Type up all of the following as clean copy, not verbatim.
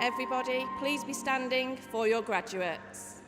Everybody, please be standing for your graduates.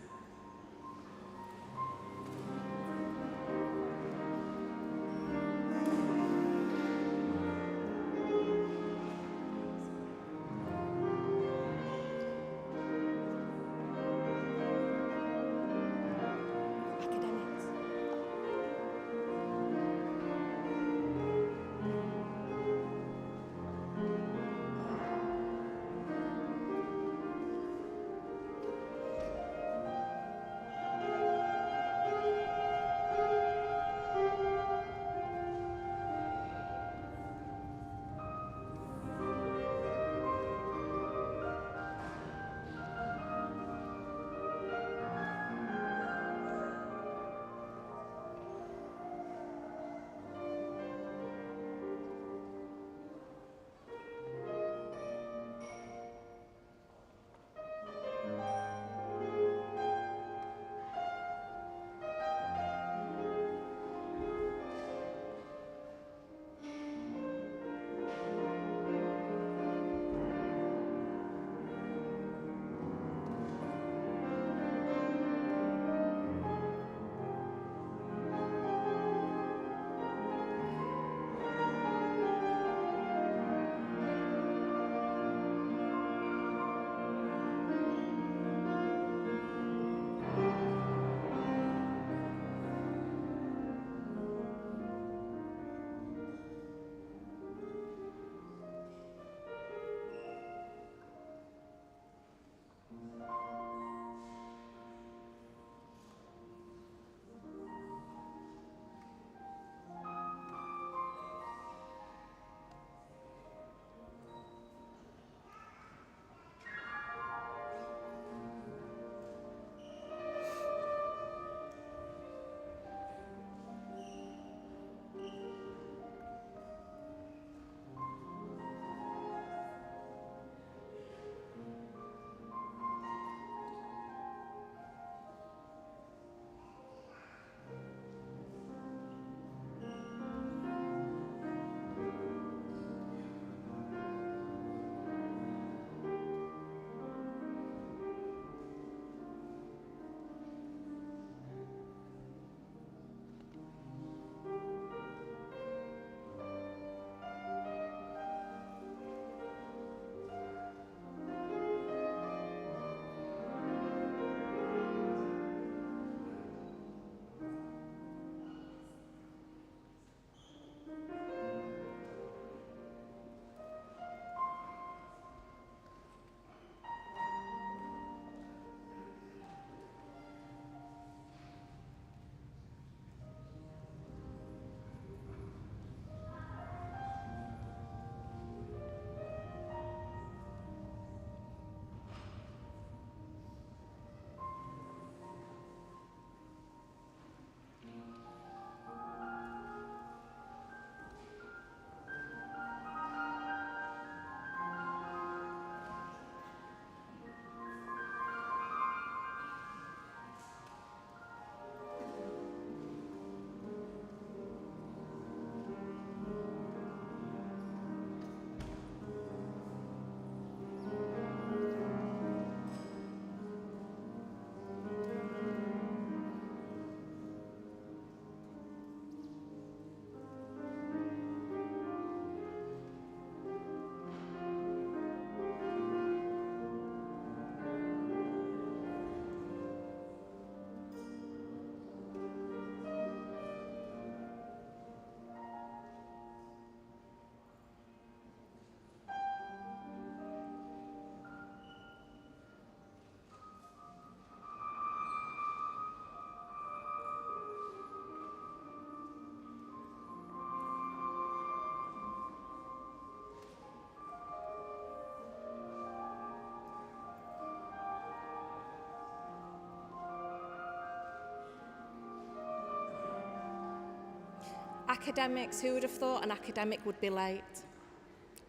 Academics, who would have thought an academic would be late?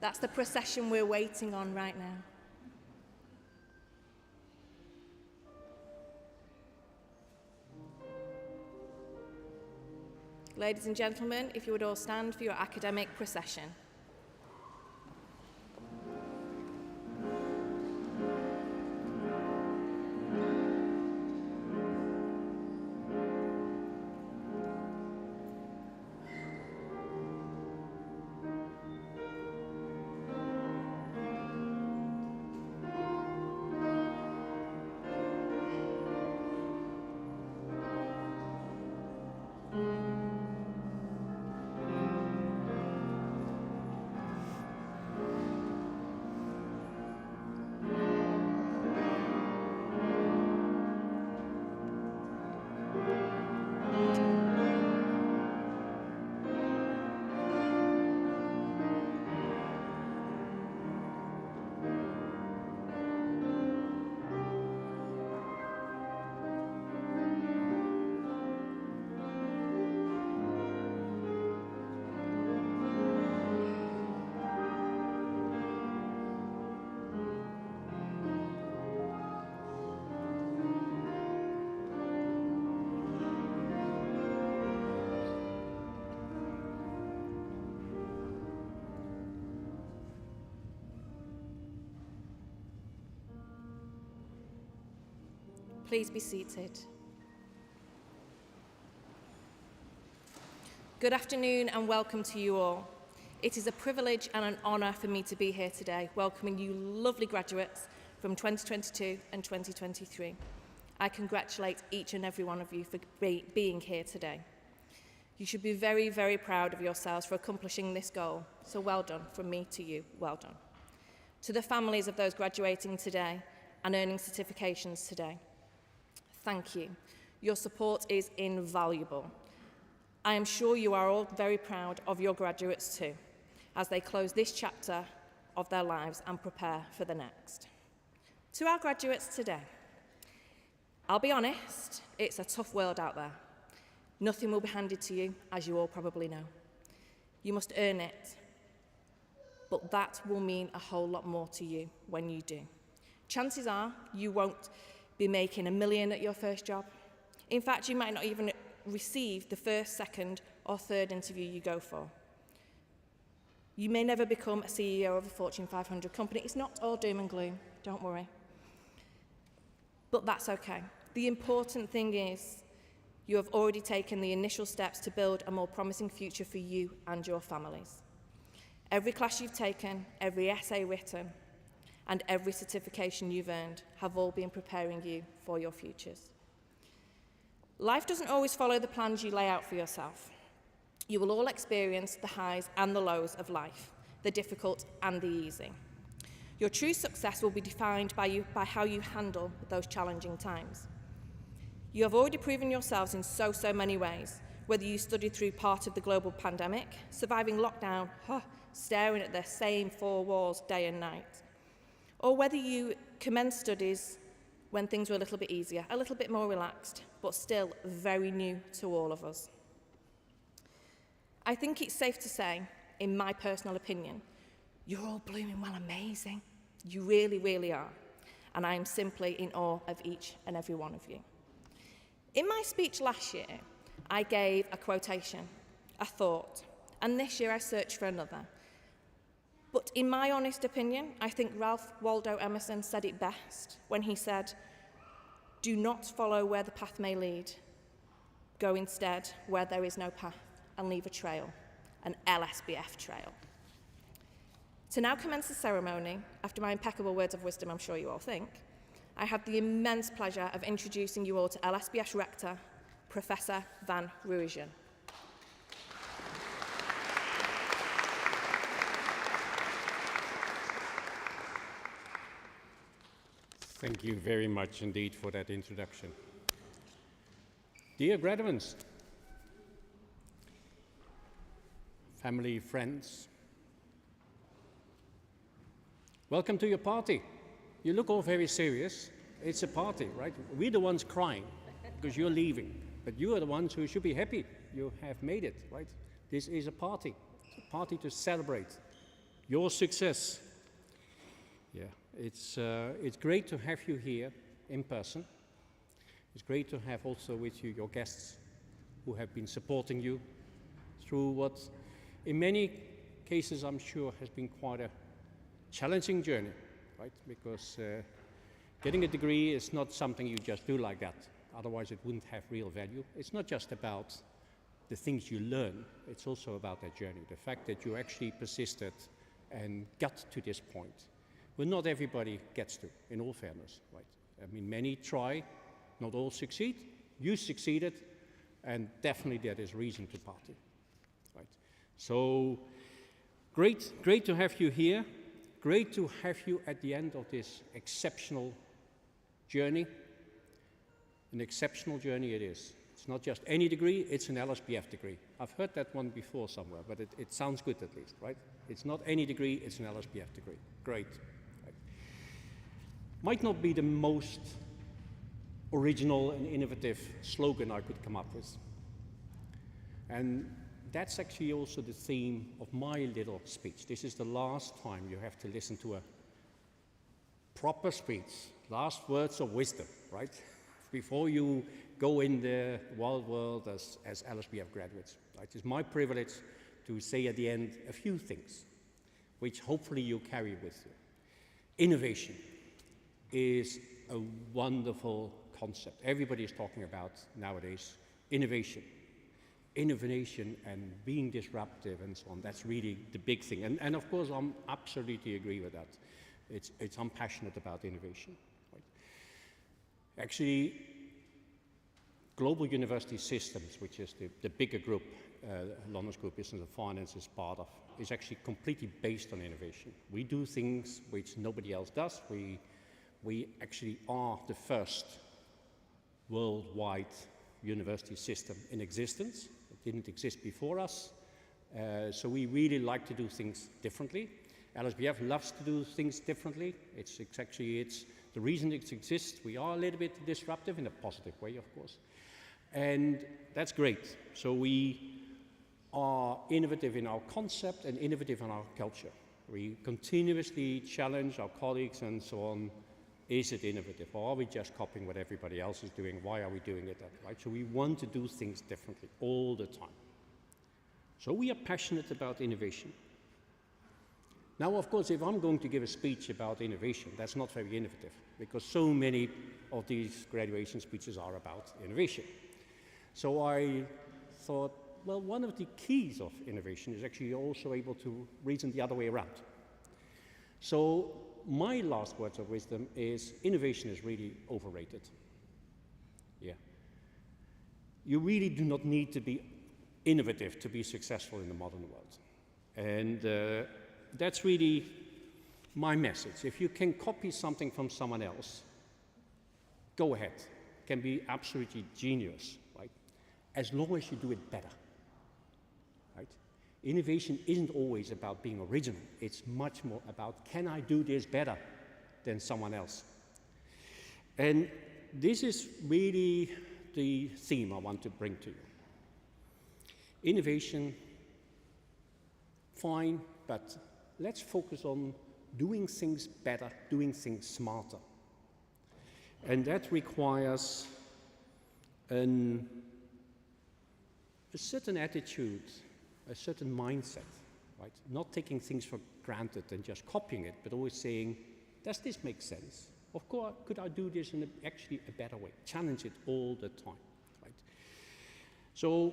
That's the procession we're waiting on right now. Ladies and gentlemen, if you would all stand for your academic procession. Please be seated. Good afternoon and welcome to you all. It is a privilege and an honour for me to be here today, welcoming you lovely graduates from 2022 and 2023. I congratulate each and every one of you for being here today. You should be very, very proud of yourselves for accomplishing this goal. So well done from me to you, well done. To the families of those graduating today and earning certifications today, thank you. Your support is invaluable. I am sure you are all very proud of your graduates too, as they close this chapter of their lives and prepare for the next. To our graduates today, I'll be honest, it's a tough world out there. Nothing will be handed to you, as you all probably know. You must earn it, but that will mean a whole lot more to you when you do. Chances are you won't be making $1 million at your first job. In fact, you might not even receive the first, second, or third interview you go for. You may never become a CEO of a Fortune 500 company. It's not all doom and gloom, don't worry. But that's okay. The important thing is you have already taken the initial steps to build a more promising future for you and your families. Every class you've taken, every essay written, and every certification you've earned have all been preparing you for your futures. Life doesn't always follow the plans you lay out for yourself. You will all experience the highs and the lows of life, the difficult and the easy. Your true success will be defined by how you handle those challenging times. You have already proven yourselves in so many ways, whether you studied through part of the global pandemic, surviving lockdown, staring at the same four walls day and night, or whether you commenced studies when things were a little bit easier, a little bit more relaxed, but still very new to all of us. I think it's safe to say, in my personal opinion, you're all blooming well amazing. You really, really are. And I am simply in awe of each and every one of you. In my speech last year, I gave a quotation, a thought, and this year I searched for another. But in my honest opinion, I think Ralph Waldo Emerson said it best when he said, "Do not follow where the path may lead. Go instead where there is no path and leave a trail, an LSBF trail." To now commence the ceremony, after my impeccable words of wisdom, I'm sure you all think, I have the immense pleasure of introducing you all to LSBF's Rector, Professor Van Ruijen. Thank you very much indeed for that introduction. Dear graduates, family, friends, welcome to your party. You look all very serious. It's a party, right? We're the ones crying because you're leaving, but you are the ones who should be happy. You have made it, right? This is a party to celebrate your success. Yeah, it's great to have you here in person. It's great to have also with you your guests who have been supporting you through what, in many cases, I'm sure has been quite a challenging journey, right? Because getting a degree is not something you just do like that. Otherwise, it wouldn't have real value. It's not just about the things you learn. It's also about that journey, the fact that you actually persisted and got to this point. Well, not everybody gets to, in all fairness, right? I mean, many try, not all succeed. You succeeded, and definitely that is reason to party, right? So, great to have you here. Great to have you at the end of this exceptional journey. An exceptional journey it is. It's not just any degree, it's an LSBF degree. I've heard that one before somewhere, but it sounds good at least, right? It's not any degree, it's an LSBF degree. Great. Right. Might not be the most original and innovative slogan I could come up with. And that's actually also the theme of my little speech. This is the last time you have to listen to a proper speech, last words of wisdom, right? Before you go in the wild world as LSBF graduates. Right? It's my privilege to say at the end a few things, which hopefully you carry with you. Innovation is a wonderful concept. Everybody is talking about nowadays innovation. Innovation and being disruptive and so on. That's really the big thing. And of course, I'm absolutely agree with that. I'm passionate about innovation. Right? Actually, Global University Systems, which is the bigger group, London School of Business and Finance is part of, is actually completely based on innovation. We do things which nobody else does. We actually are the first worldwide university system in existence. It didn't exist before us. So we really like to do things differently. LSBF loves to do things differently. It's the reason it exists. We are a little bit disruptive in a positive way, of course. And that's great. So we are innovative in our concept and innovative in our culture. We continuously challenge our colleagues and so on. Is it innovative, or are we just copying what everybody else is doing? Why are we doing it that way? So we want to do things differently all the time. So we are passionate about innovation. Now, of course, if I'm going to give a speech about innovation, that's not very innovative, because so many of these graduation speeches are about innovation. So I thought, well, one of the keys of innovation is actually also able to reason the other way around. So my last words of wisdom is innovation is really overrated. Yeah. You really do not need to be innovative to be successful in the modern world. And that's really my message. If you can copy something from someone else, go ahead. It can be absolutely genius, right? As long as you do it better. Right? Innovation isn't always about being original. It's much more about, can I do this better than someone else? And this is really the theme I want to bring to you. Innovation, fine, but let's focus on doing things better, doing things smarter. And that requires a certain attitude, a certain mindset, right? Not taking things for granted and just copying it, but always saying, does this make sense? Of course, could I do this in actually a better way? Challenge it all the time, right? So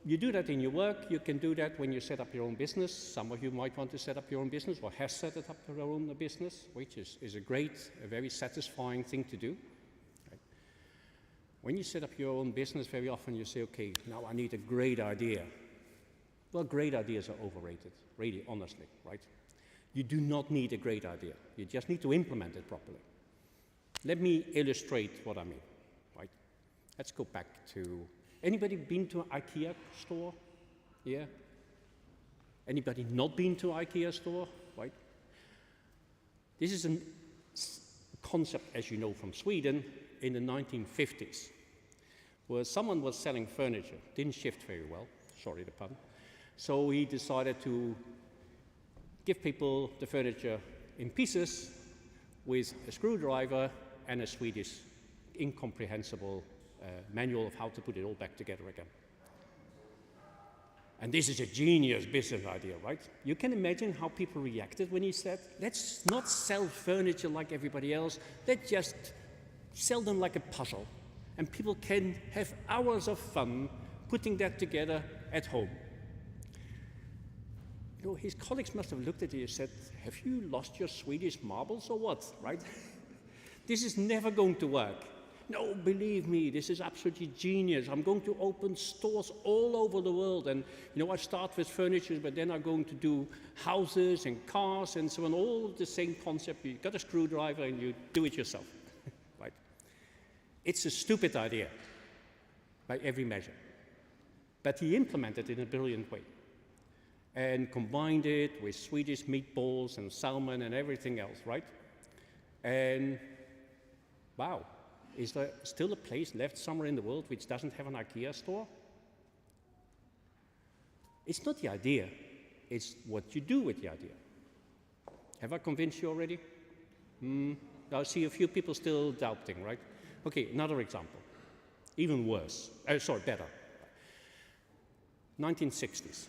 you do that in your work. You can do that when you set up your own business. Some of you might want to set up your own business or have set it up your own business, which is a very satisfying thing to do. Right? When you set up your own business, very often you say, okay, now I need a great idea. Well, great ideas are overrated, really, honestly, right? You do not need a great idea. You just need to implement it properly. Let me illustrate what I mean, right? Let's go back to, anybody been to an IKEA store? Yeah? Anybody not been to an IKEA store, right? This is a concept, as you know, from Sweden in the 1950s, where someone was selling furniture, didn't shift very well, sorry the pun. So he decided to give people the furniture in pieces with a screwdriver and a Swedish incomprehensible manual of how to put it all back together again. And this is a genius business idea, right? You can imagine how people reacted when he said, let's not sell furniture like everybody else, let's just sell them like a puzzle. And people can have hours of fun putting that together at home. You know, his colleagues must have looked at him and said, have you lost your Swedish marbles or what, right? This is never going to work. No, believe me, this is absolutely genius. I'm going to open stores all over the world. And, you know, I start with furniture, but then I'm going to do houses and cars and so on, all the same concept. You got a screwdriver and you do it yourself, right? It's a stupid idea by every measure. But he implemented it in a brilliant way and combined it with Swedish meatballs and salmon and everything else, right? And wow, is there still a place left somewhere in the world which doesn't have an IKEA store? It's not the idea, it's what you do with the idea. Have I convinced you already? I see a few people still doubting, right? Okay, another example, even worse, better. 1960s.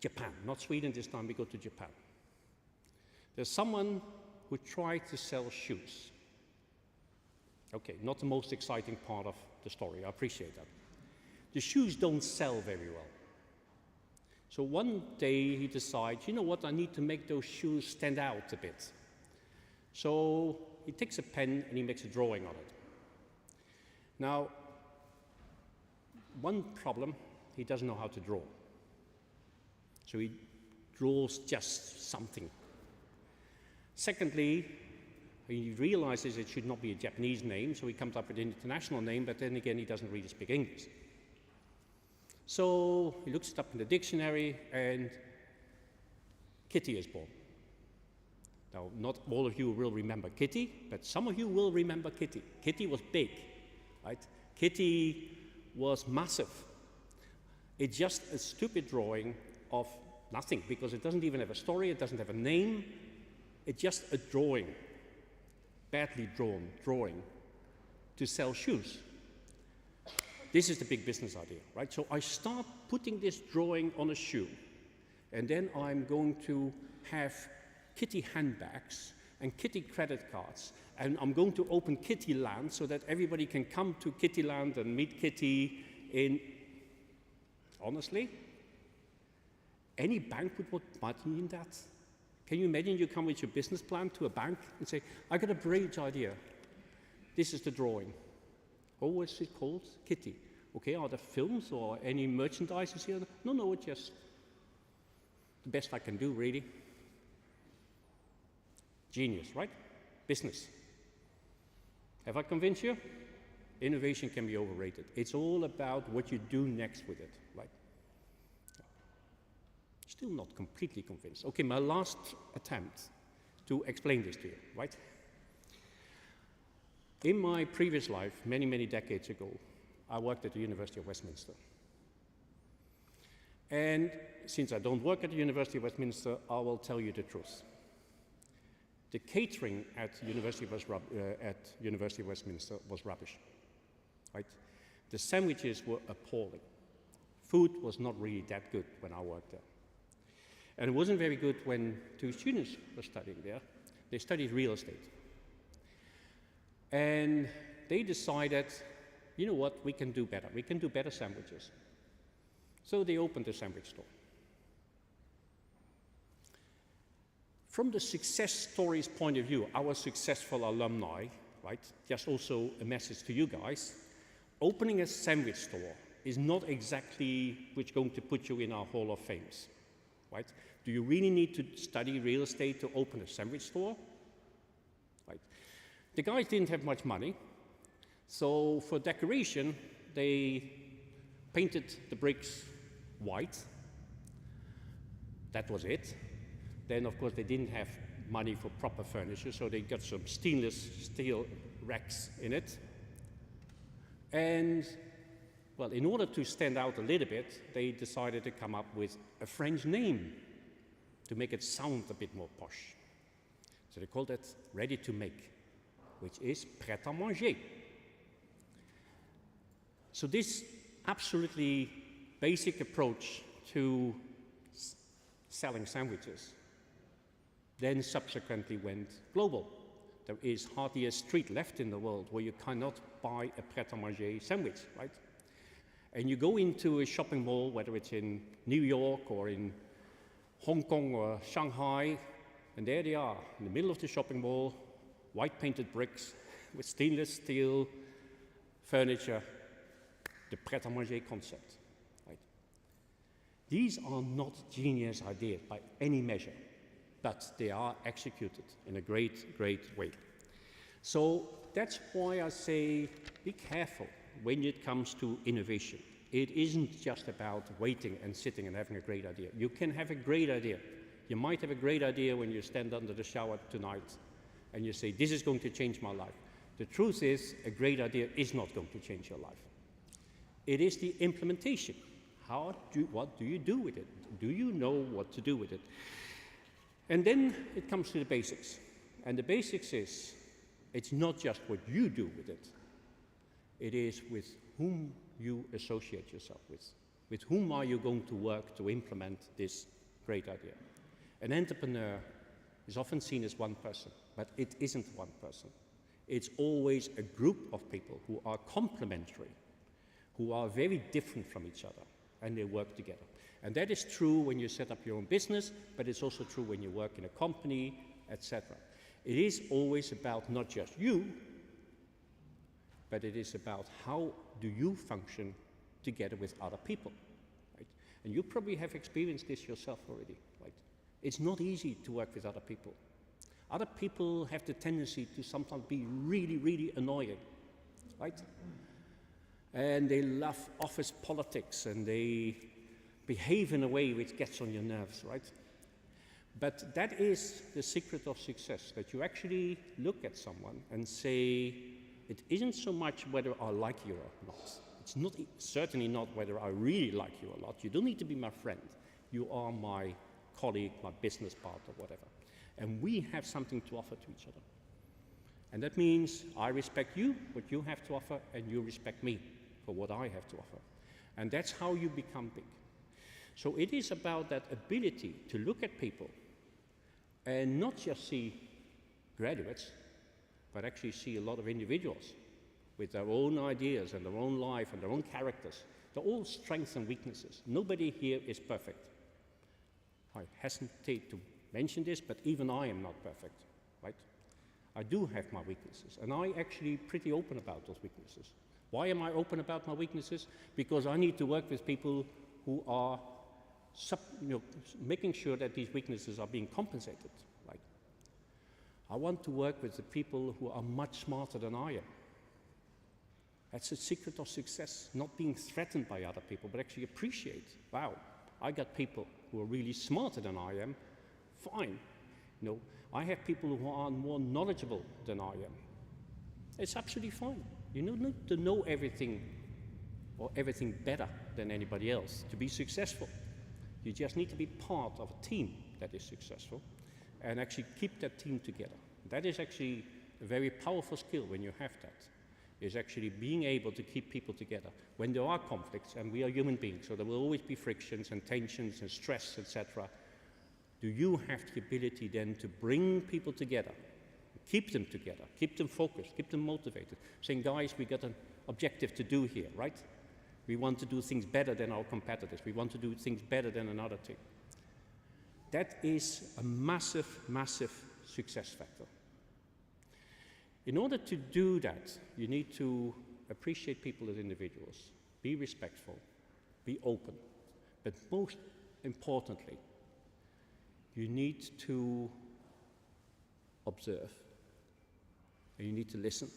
Japan, not Sweden this time, we go to Japan. There's someone who tried to sell shoes. Okay, not the most exciting part of the story, I appreciate that. The shoes don't sell very well. So one day he decides, you know what, I need to make those shoes stand out a bit. So he takes a pen and he makes a drawing on it. Now, one problem, he doesn't know how to draw. So he draws just something. Secondly, he realizes it should not be a Japanese name, so he comes up with an international name, but then again, he doesn't really speak English. So he looks it up in the dictionary, and Kitty is born. Now, not all of you will remember Kitty, but some of you will remember Kitty. Kitty was big, right? Kitty was massive. It's just a stupid drawing of nothing, because it doesn't even have a story, it doesn't have a name. It's just a drawing, badly drawn drawing to sell shoes. This is the big business idea, right? So I start putting this drawing on a shoe, and then I'm going to have Kitty handbags and Kitty credit cards, and I'm going to open Kitty Land so that everybody can come to Kitty Land and meet Kitty in, honestly, any bank would put money in that. Can you imagine you come with your business plan to a bank and say, I got a great idea. This is the drawing. Oh, what's it called? Kitty. Okay, are there films or any merchandise here? No, it's just the best I can do, really. Genius, right? Business. Have I convinced you? Innovation can be overrated. It's all about what you do next with it, right? Still not completely convinced. Okay, my last attempt to explain this to you, right? In my previous life, many, many decades ago, I worked at the University of Westminster. And since I don't work at the University of Westminster, I will tell you the truth. The catering at University of Westminster was rubbish, right? The sandwiches were appalling. Food was not really that good when I worked there. And it wasn't very good when two students were studying there. They studied real estate. And they decided, you know what, we can do better. We can do better sandwiches. So they opened a sandwich store. From the success stories point of view, our successful alumni, right, just also a message to you guys, opening a sandwich store is not exactly what's going to put you in our Hall of Fames, right? Do you really need to study real estate to open a sandwich store? Right. The guys didn't have much money, so for decoration, they painted the bricks white. That was it. Then, of course, they didn't have money for proper furniture, so they got some stainless steel racks in it. And, well, in order to stand out a little bit, they decided to come up with a French name to make it sound a bit more posh. So they called it ready to make, which is prêt à manger. So this absolutely basic approach to selling sandwiches then subsequently went global. There is hardly a street left in the world where you cannot buy a pret-a-manger sandwich, right? And you go into a shopping mall, whether it's in New York or in Hong Kong or Shanghai, and there they are, in the middle of the shopping mall, white painted bricks with stainless steel furniture, the pret-a-manger concept, right? These are not genius ideas by any measure, but they are executed in a great, great way. So that's why I say be careful when it comes to innovation. It isn't just about waiting and sitting and having a great idea. You can have a great idea. You might have a great idea when you stand under the shower tonight and you say, this is going to change my life. The truth is, a great idea is not going to change your life. It is the implementation. What do you do with it? Do you know what to do with it? And then it comes to the basics. And the basics is, it's not just what you do with it. It is with whom you associate yourself with. With whom are you going to work to implement this great idea? An entrepreneur is often seen as one person, but it isn't one person. It's always a group of people who are complementary, who are very different from each other, and they work together. And that is true when you set up your own business, but it's also true when you work in a company, etc. It is always about not just you, but it is about how do you function together with other people. Right? And you probably have experienced this yourself already. Right? It's not easy to work with other people. Other people have the tendency to sometimes be really, really annoying. Right? And they love office politics, and they behave in a way which gets on your nerves, right? But that is the secret of success, that you actually look at someone and say, it isn't so much whether I like you or not. It's not, certainly not whether I really like you or not. You don't need to be my friend. You are my colleague, my business partner, whatever. And we have something to offer to each other. And that means I respect you, what you have to offer, and you respect me for what I have to offer. And that's how you become big. So it is about that ability to look at people and not just see graduates, but actually see a lot of individuals with their own ideas and their own life and their own characters. They're all strengths and weaknesses. Nobody here is perfect. I hesitate to mention this, but even I am not perfect, right? I do have my weaknesses, and I'm actually pretty open about those weaknesses. Why am I open about my weaknesses? Because I need to work with people who are making sure that these weaknesses are being compensated. Right? I want to work with the people who are much smarter than I am. That's the secret of success, not being threatened by other people, but actually appreciate, wow, I got people who are really smarter than I am, fine. I have people who are more knowledgeable than I am. It's absolutely fine. You don't need to know everything or everything better than anybody else to be successful. You just need to be part of a team that is successful and actually keep that team together. That is actually a very powerful skill when you have that, is actually being able to keep people together. When there are conflicts, and we are human beings, so there will always be frictions and tensions and stress, etc. Do you have the ability then to bring people together, keep them together, keep them focused, keep them motivated, saying, guys, we got an objective to do here, right? We want to do things better than our competitors. We want to do things better than another team. That is a massive, massive success factor. In order to do that, you need to appreciate people as individuals, be respectful, be open, but most importantly, you need to observe, and you need to listen.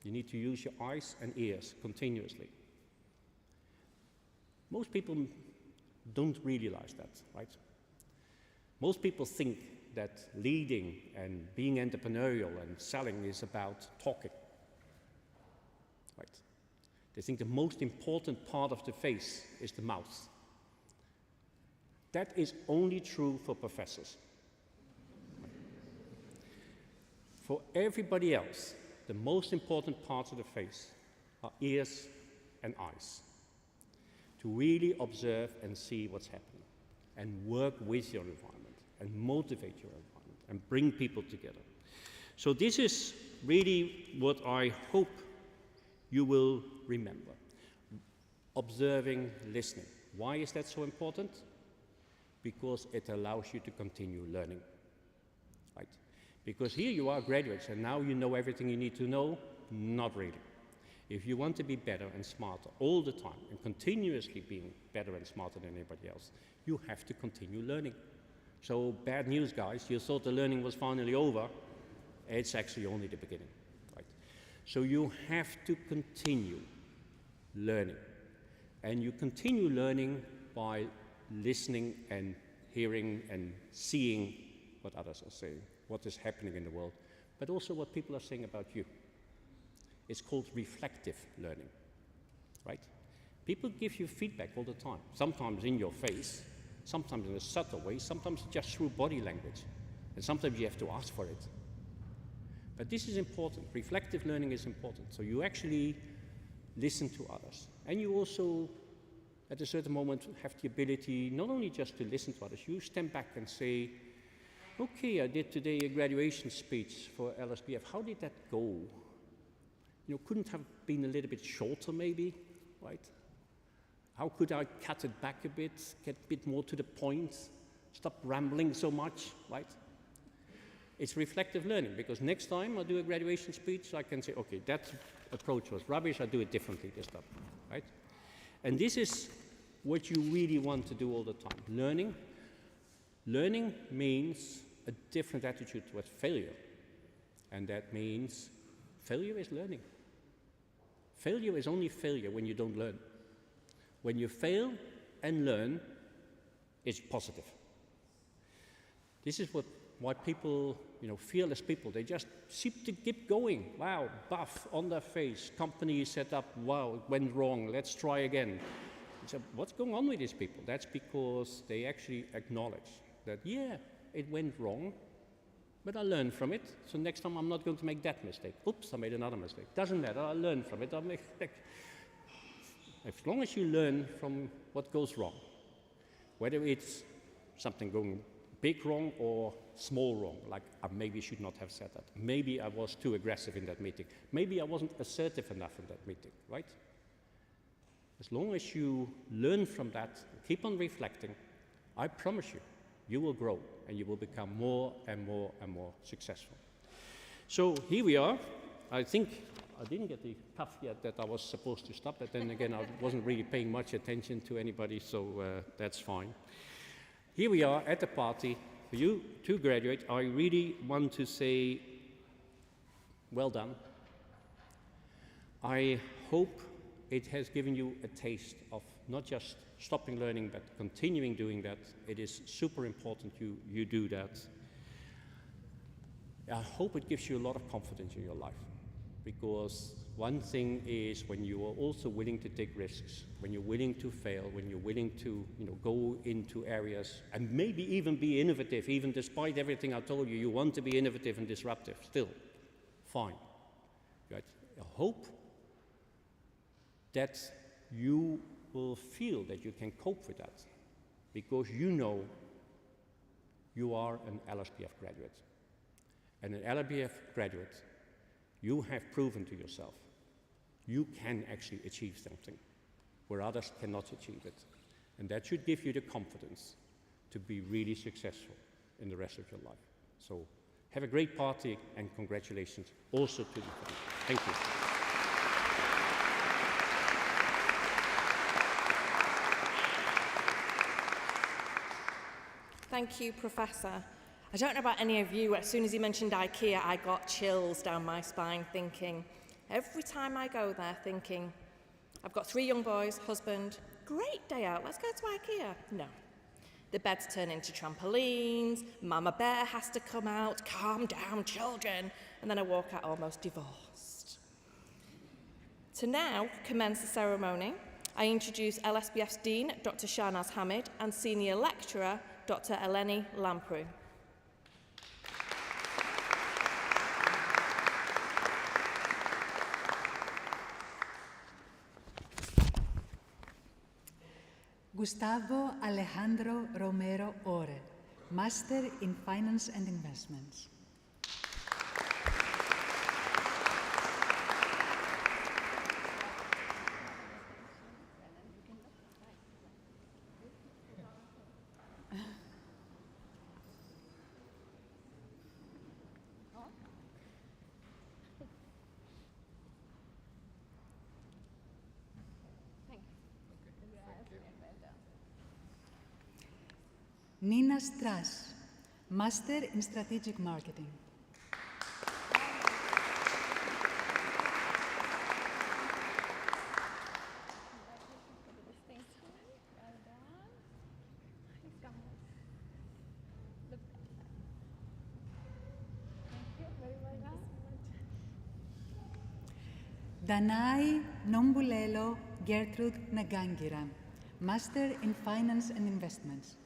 You need to use your eyes and ears continuously. Most people don't realize that, right? Most people think that leading and being entrepreneurial and selling is about talking, right? They think the most important part of the face is the mouth. That is only true for professors. For everybody else, the most important parts of the face are ears and eyes. To really observe and see what's happening, and work with your environment, and motivate your environment, and bring people together. So this is really what I hope you will remember. Observing, listening. Why is that so important? Because it allows you to continue learning, right? Because here you are graduates, and now you know everything you need to know? Not really. If you want to be better and smarter all the time, and continuously being better and smarter than anybody else, you have to continue learning. So bad news, guys, you thought the learning was finally over. It's actually only the beginning, right? So you have to continue learning. And you continue learning by listening and hearing and seeing what others are saying, what is happening in the world, but also what people are saying about you. It's called reflective learning, right? People give you feedback all the time, sometimes in your face, sometimes in a subtle way, sometimes just through body language, and sometimes you have to ask for it. But this is important. Reflective learning is important. So you actually listen to others, and you also, at a certain moment, have the ability not only just to listen to others, you stand back and say, okay, I did today a graduation speech for LSBF. How did that go? couldn't have been a little bit shorter maybe, right? How could I cut it back a bit, get a bit more to the point, stop rambling so much, right? It's reflective learning, because next time I do a graduation speech, I can say, okay, that approach was rubbish, I do it differently this time, right? And this is what you really want to do all the time. Learning means a different attitude towards failure. And that means failure is learning. Failure is only failure when you don't learn. When you fail and learn, it's positive. This is why people, fearless people, they just seem to keep going. Wow, buff on their face, company set up, wow, it went wrong, let's try again. So what's going on with these people? That's because they actually acknowledge that, yeah, it went wrong, but I learned from it, so next time I'm not going to make that mistake. Oops, I made another mistake. Doesn't matter, I learned from it. As long as you learn from what goes wrong, whether it's something going big wrong or small wrong, like I maybe should not have said that. Maybe I was too aggressive in that meeting. Maybe I wasn't assertive enough in that meeting, right? As long as you learn from that, keep on reflecting, I promise you, you will grow and you will become more and more and more successful. So here we are. I think I didn't get the puff yet that I was supposed to stop, but then again, I wasn't really paying much attention to anybody, so that's fine. Here we are at the party. For you to graduate, I really want to say, well done. I hope it has given you a taste of not just stopping learning, but continuing doing that. It is super important you do that. I hope it gives you a lot of confidence in your life, because one thing is when you are also willing to take risks, when you're willing to fail, when you're willing to go into areas and maybe even be innovative, even despite everything I told you, you want to be innovative and disruptive, still, fine. Right? I hope that you will feel that you can cope with that, because you know you are an LSBF graduate. And an LSBF graduate, you have proven to yourself you can actually achieve something where others cannot achieve it. And that should give you the confidence to be really successful in the rest of your life. So have a great party, and congratulations also to the family. Thank you. Thank you, Professor. I don't know about any of you, as soon as he mentioned IKEA, I got chills down my spine thinking, every time I go there thinking, I've got 3 young boys, husband, great day out, let's go to IKEA. No. The beds turn into trampolines, Mama Bear has to come out, calm down, children, and then I walk out almost divorced. To now commence the ceremony, I introduce LSBF's Dean, Dr. Shahnaz Hamid, and Senior Lecturer, Dr. Eleni Lamprou. Gustavo Alejandro Romero Ore, Master in Finance and Investments. Nina Strass, Master in Strategic Marketing. Danai Nombulelo Gertrude Nagangira, Master in Finance and Investments.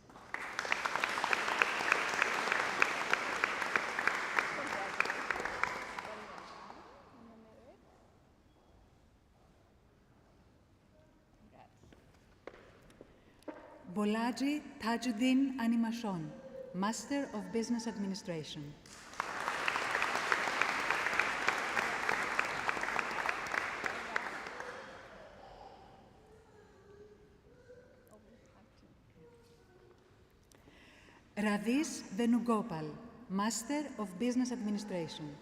Bolaji Tajuddin Animashon, Master of Business Administration. Radis Venugopal, Master of Business Administration.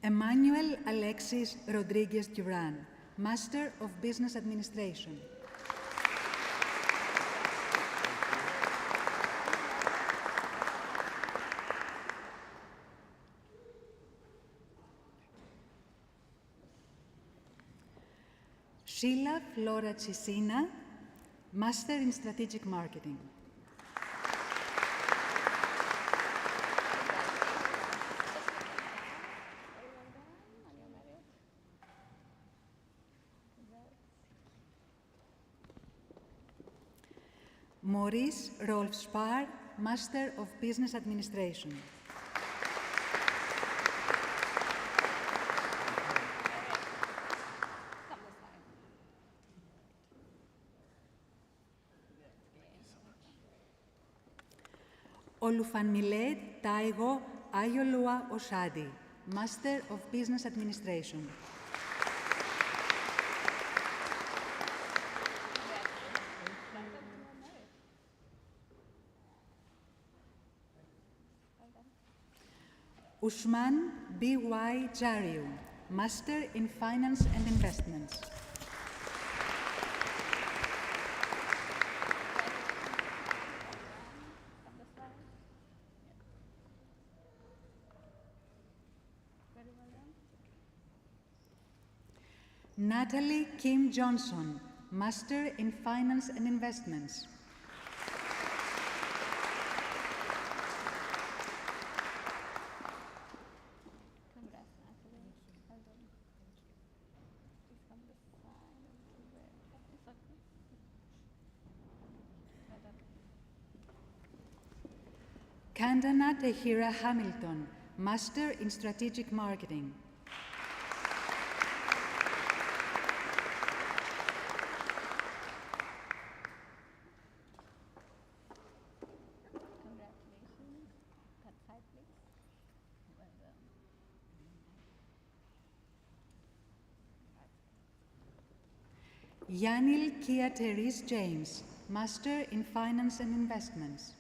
Emmanuel Alexis Rodriguez Duran, Master of Business Administration. Sheila Flora Chisina, Master in Strategic Marketing. Maurice Rolf Spar, Master of Business Administration. Olufanmiled Taigo Ayolua Osadi, Master of Business Administration. Usman B.Y. Jariu, Master in Finance and Investments. Natalie Kim Johnson, Master in Finance and Investments. Kandana Tehira Hamilton, Master in Strategic Marketing. Yanil Kia Therese James, Master in Finance and Investments.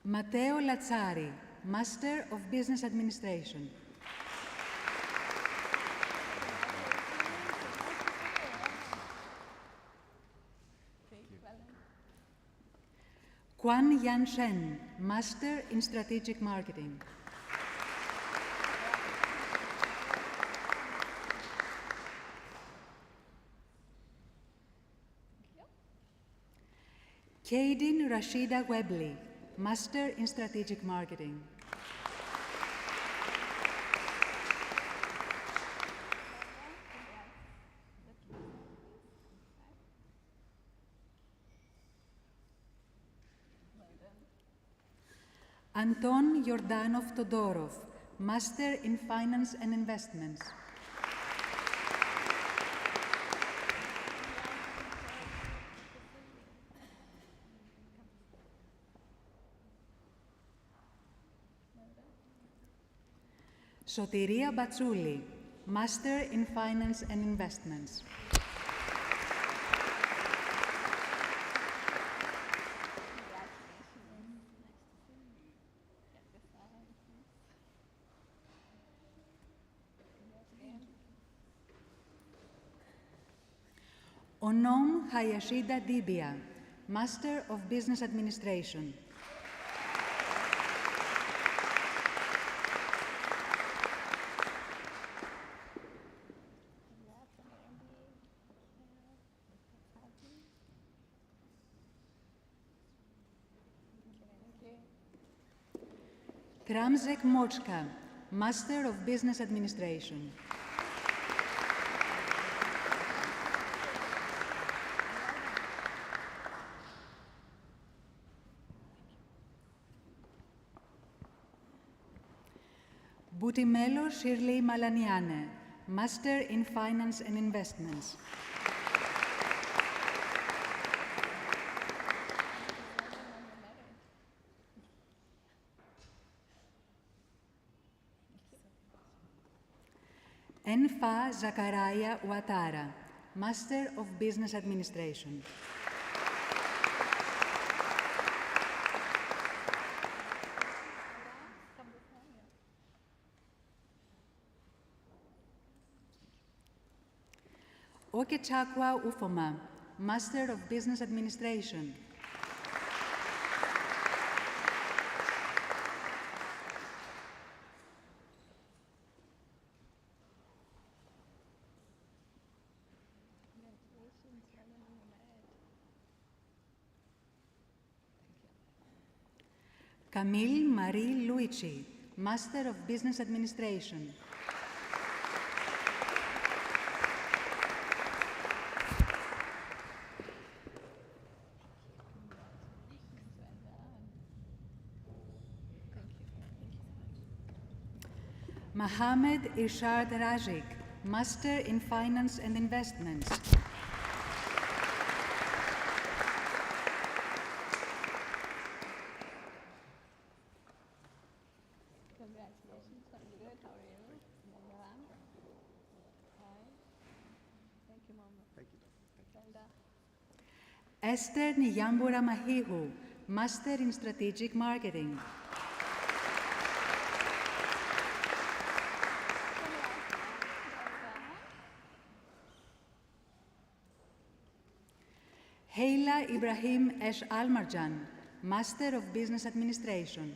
Matteo Lazzari, Master of Business Administration. Quan Yan Shen, Master in Strategic Marketing. Kaydin Rashida Webley, Master in Strategic Marketing. Anton Yordanov Todorov, Master in Finance and Investments. Sotiria Batsouli, Master in Finance and Investments. Onom Hayashida Dibia, Master of Business Administration. Kramzek Mochka, Master of Business Administration. Koutimelo Shirley Malaniane, Master in Finance and Investments. Enfa Zakaria Ouattara, Master of Business Administration. Okechakwa Ufoma, Master of Business Administration. Camille Marie Luigi, Master of Business Administration. Mohamed Irshad Razik, Master in Finance and Investments. Congratulations, I'm good. How are you? Thank you, Mama. Thank you. Well done. Esther Niyambura Mahihu, Master in Strategic Marketing. Heila Ibrahim Esh Almarjan, Master of Business Administration.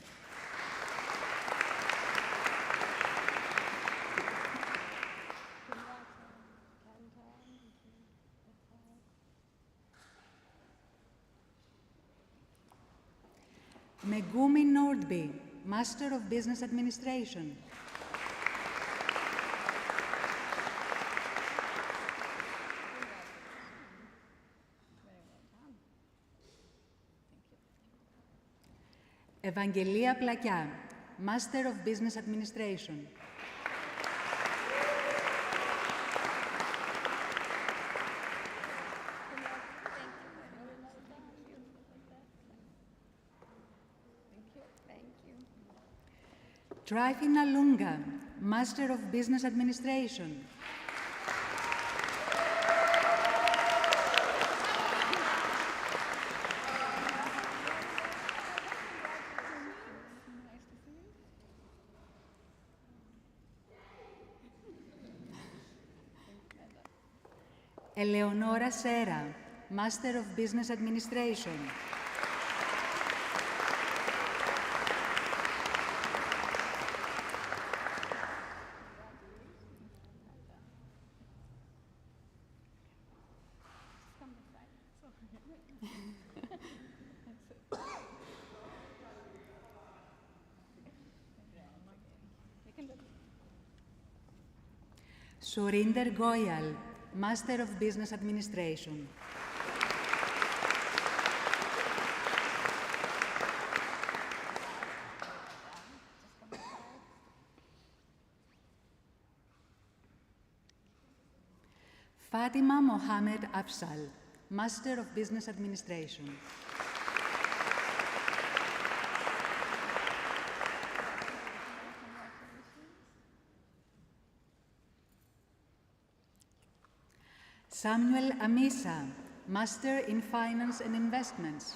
Megumi Nordby, Master of Business Administration. Evangelia Plakιά, Master of Business Administration. Tryphina Lunga, Master of Business Administration. Eleonora Sera, Master of Business Administration. Surinder Goyal, Master of Business Administration. Fatima Mohamed Afsal, Master of Business Administration. Samuel Amisa, Master in Finance and Investments.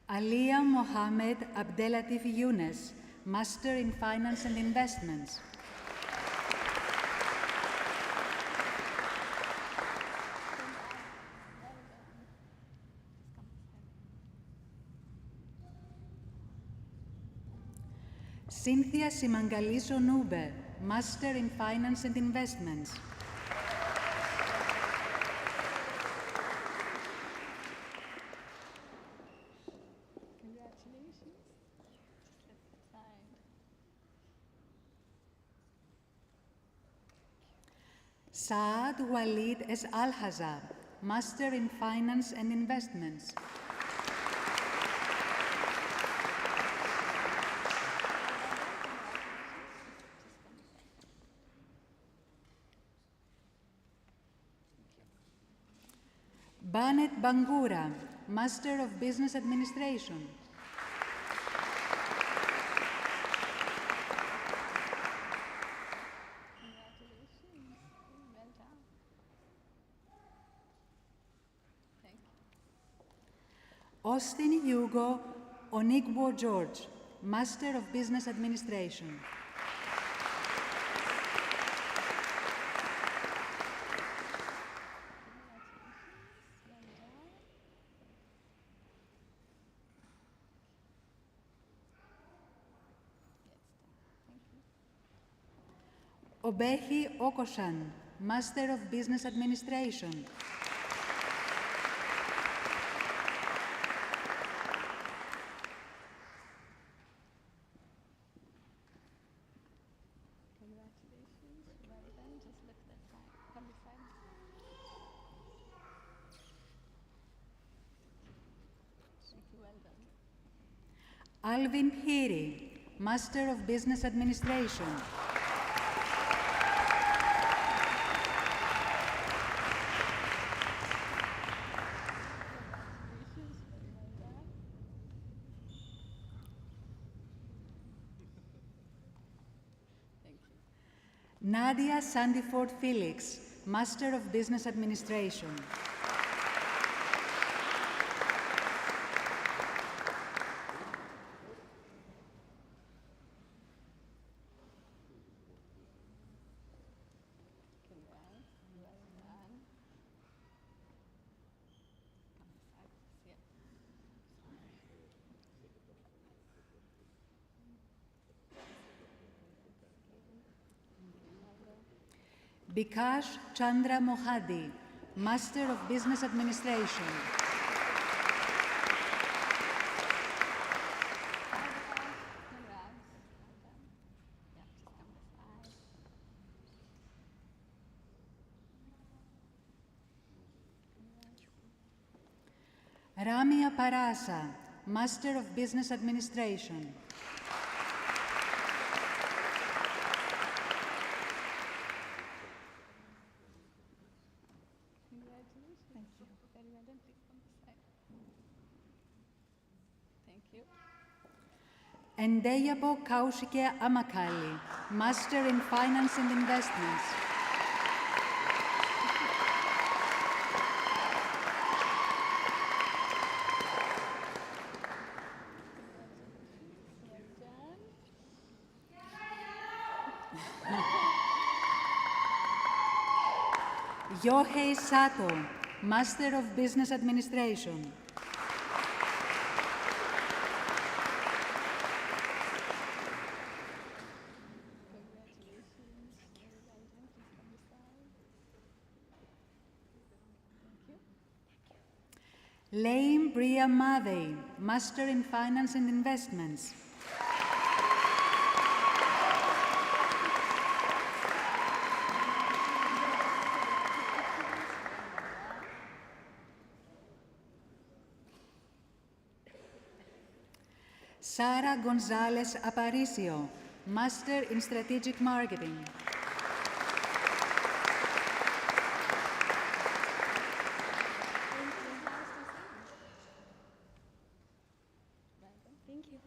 Alia Mohamed Abdelatif Younes, Master in Finance and Investments. Cynthia Simangalis Onube, Master in Finance and Investments. Congratulations. Just let it sign. Saad Walid Es Alhaza, Master in Finance and Investments. Banet Bangura, Master of Business Administration. Congratulations. Well done. Thank you. Austin Hugo Onigbo George, Master of Business Administration. Congratulations. Well done. Yes, done. Thank you. Obehi Okoshan, Master of Business Administration. Congratulations. Well done. Just look at that side. Come this side. Thank you. Well done. Alvin Hiri, Master of Business Administration. Congratulations. Very well done. Thank you. Nadia Sandiford Felix, Master of Business Administration. Congrats. Well done. Come this side. Yeah. Bikash Chandra Mohadi, Master of Business Administration. Congrats. Well done. Yeah, just come this side. Ramia Parasa, Master of Business Administration. Congratulations. Thank you. Very well done. Please come this side. Thank you. Endeyabo Kaushike Amakali, Master in Finance and Investments. Well done. Yohei Sato, Master of Business Administration. Congratulations. Very well done. Please come this side. Thank you. Laim Bria Madey, Master in Finance and Investments. Sara Gonzalez Aparicio, Master in Strategic Marketing. Thank you.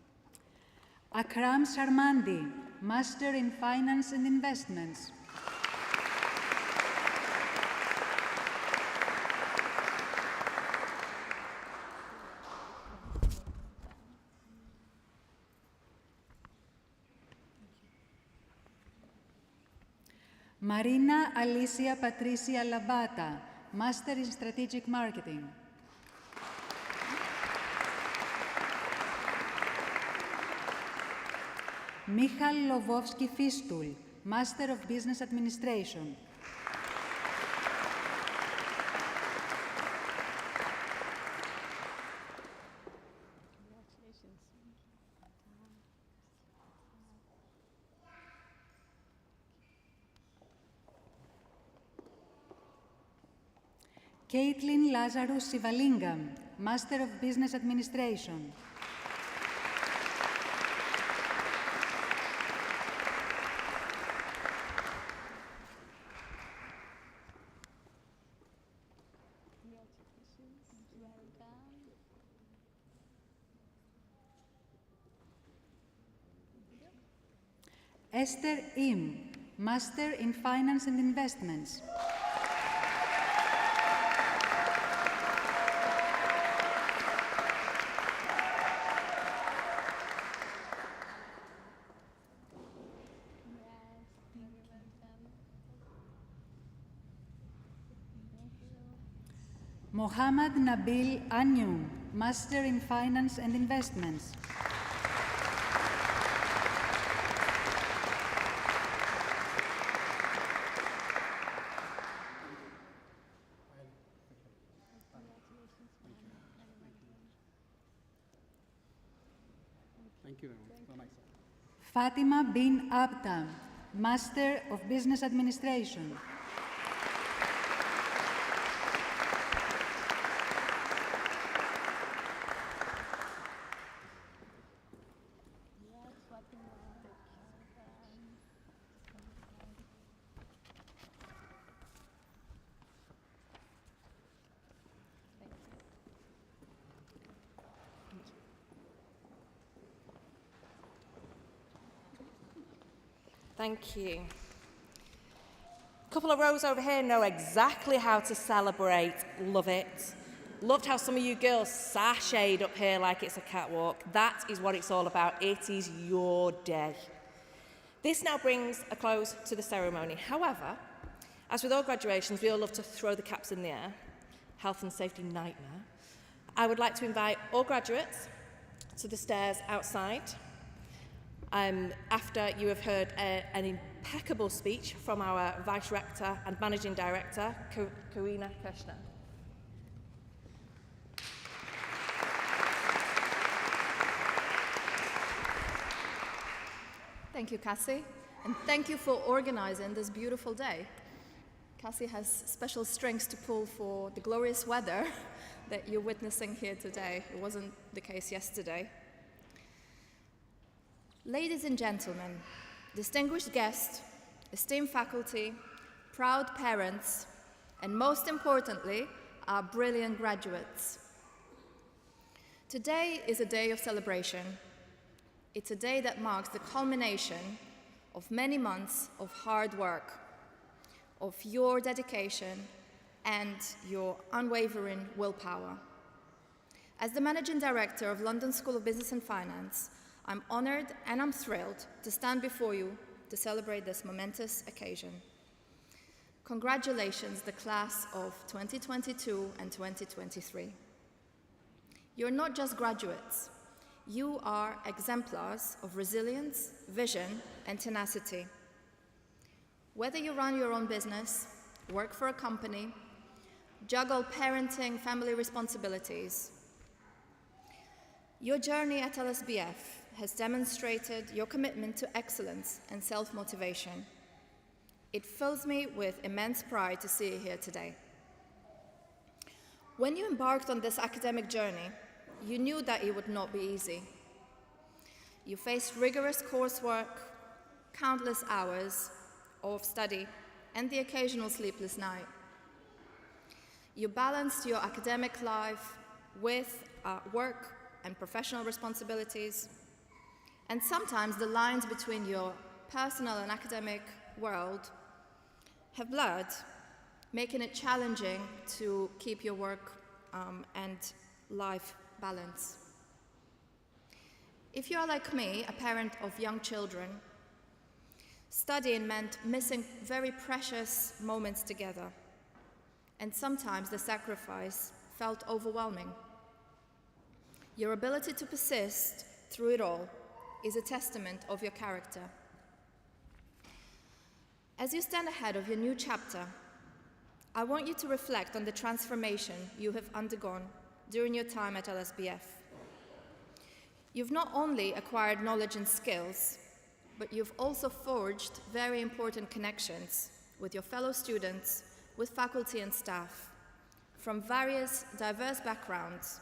Akram Sarmandi, Master in Finance and Investments. Marina Alicia Patricia Labata, Master in Strategic Marketing. Michal Lovovsky Fistul, Master of Business Administration. Congratulations. Caitlin Lazarus Sivalingam, Master of Business Administration. Well done. Esther Im, Master in Finance and Investments. Yes, very well done. Thank you. Mohammad Nabil Anyoum, Master in Finance and Investments. Thank you very much. So nice. Fatima bin Abda, Master of Business Administration. Yes, Fatima. Thank you. Thank you. A couple of rows over here know exactly how to celebrate. Love it. Loved how some of you girls sashayed up here like it's a catwalk. That is what it's all about. It is your day. This now brings a close to the ceremony. However, as with all graduations, we all love to throw the caps in the air. Health and safety nightmare. I would like to invite all graduates to the stairs outside. After you have heard an impeccable speech from our Vice Rector and Managing Director, Karina Kirshner. Thank you, Cassie, and thank you for organizing this beautiful day. Cassie has special strings to pull for the glorious weather that you're witnessing here today. It wasn't the case yesterday. Ladies and gentlemen, distinguished guests, esteemed faculty, proud parents, and most importantly, our brilliant graduates. Today is a day of celebration. It's a day that marks the culmination of many months of hard work, of your dedication and your unwavering willpower. As the Managing Director of London School of Business and Finance, I'm honored and I'm thrilled to stand before you to celebrate this momentous occasion. Congratulations, the class of 2022 and 2023. You're not just graduates. You are exemplars of resilience, vision, and tenacity. Whether you run your own business, work for a company, juggle parenting, family responsibilities, your journey at LSBF has demonstrated your commitment to excellence and self-motivation. It fills me with immense pride to see you here today. When you embarked on this academic journey, you knew that it would not be easy. You faced rigorous coursework, countless hours of study, and the occasional sleepless night. You balanced your academic life with work and professional responsibilities, and sometimes the lines between your personal and academic world have blurred, making it challenging to keep your work and life balance. If you are like me, a parent of young children, studying meant missing very precious moments together, and sometimes the sacrifice felt overwhelming. Your ability to persist through it all is a testament of your character. As you stand ahead of your new chapter, I want you to reflect on the transformation you have undergone during your time at LSBF. You've not only acquired knowledge and skills, but you've also forged very important connections with your fellow students, with faculty and staff, from various diverse backgrounds,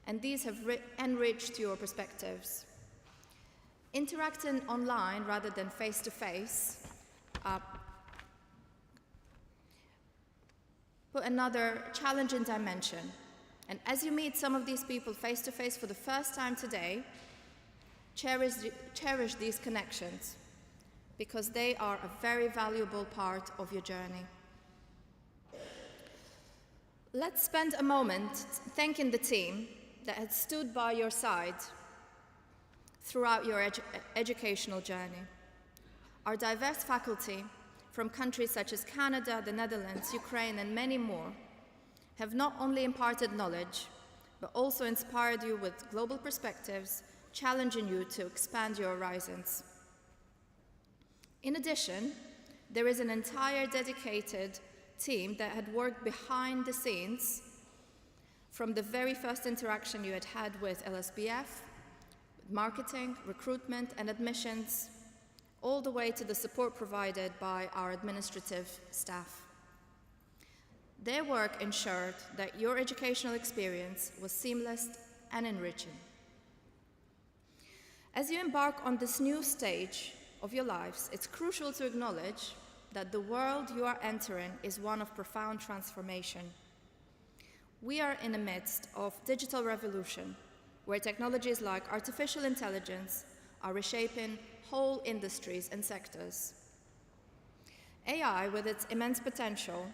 and these have enriched your perspectives. Interacting online rather than face-to-face put another challenging dimension. And as you meet some of these people face-to-face for the first time today, cherish these connections, because they are a very valuable part of your journey. Let's spend a moment thanking the team that has stood by your side throughout your educational journey. Our diverse faculty from countries such as Canada, the Netherlands, Ukraine, and many more have not only imparted knowledge, but also inspired you with global perspectives, challenging you to expand your horizons. In addition, there is an entire dedicated team that had worked behind the scenes from the very first interaction you had had with LSBF, marketing, recruitment, and admissions, all the way to the support provided by our administrative staff. Their work ensured that your educational experience was seamless and enriching. As you embark on this new stage of your lives, it's crucial to acknowledge that the world you are entering is one of profound transformation. We are in the midst of digital revolution, where technologies like artificial intelligence are reshaping whole industries and sectors. AI, with its immense potential,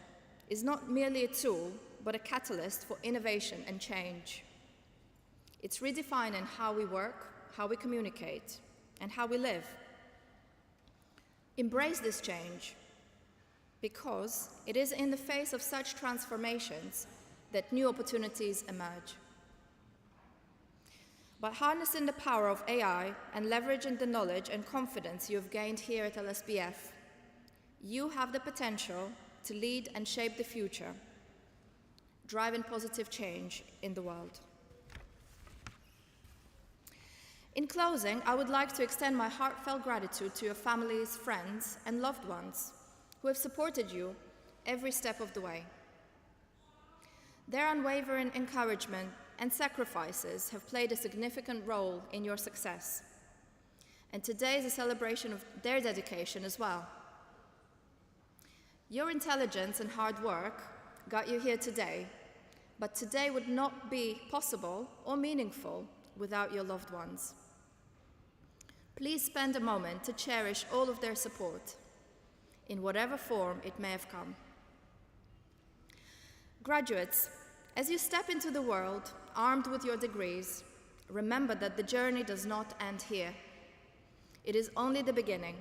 is not merely a tool, but a catalyst for innovation and change. It's redefining how we work, how we communicate, and how we live. Embrace this change, because it is in the face of such transformations that new opportunities emerge. By harnessing the power of AI and leveraging the knowledge and confidence you have gained here at LSBF, you have the potential to lead and shape the future, driving positive change in the world. In closing, I would like to extend my heartfelt gratitude to your families, friends, and loved ones who have supported you every step of the way. Their unwavering encouragement and sacrifices have played a significant role in your success. And today is a celebration of their dedication as well. Your intelligence and hard work got you here today, but today would not be possible or meaningful without your loved ones. Please spend a moment to cherish all of their support, in whatever form it may have come. Graduates, as you step into the world, armed with your degrees, remember that the journey does not end here. It is only the beginning.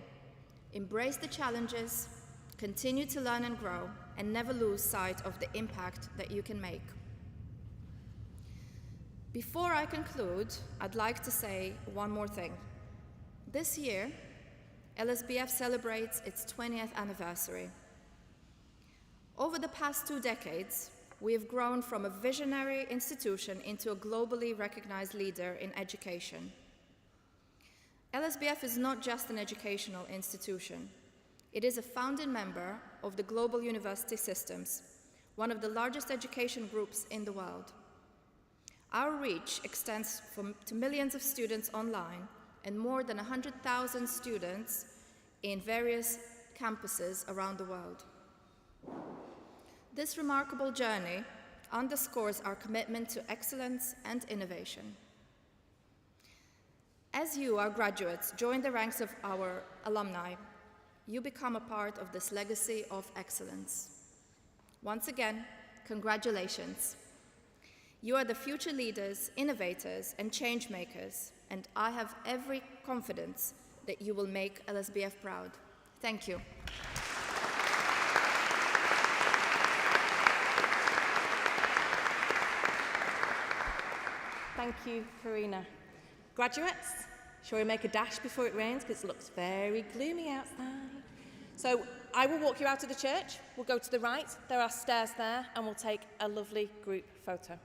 Embrace the challenges, continue to learn and grow, and never lose sight of the impact that you can make. Before I conclude, I'd like to say one more thing. This year, LSBF celebrates its 20th anniversary. Over the past 2 decades, we have grown from a visionary institution into a globally recognized leader in education. LSBF is not just an educational institution. It is a founding member of the global university systems, one of the largest education groups in the world. Our reach extends to millions of students online and more than 100,000 students in various campuses around the world. This remarkable journey underscores our commitment to excellence and innovation. As you, our graduates, join the ranks of our alumni, you become a part of this legacy of excellence. Once again, congratulations. You are the future leaders, innovators, and change makers, and I have every confidence that you will make LSBF proud. Thank you. Thank you, Karina. Graduates, shall we make a dash before it rains, because it looks very gloomy outside? So I will walk you out of the church. We'll go to the right. There are stairs there, and we'll take a lovely group photo.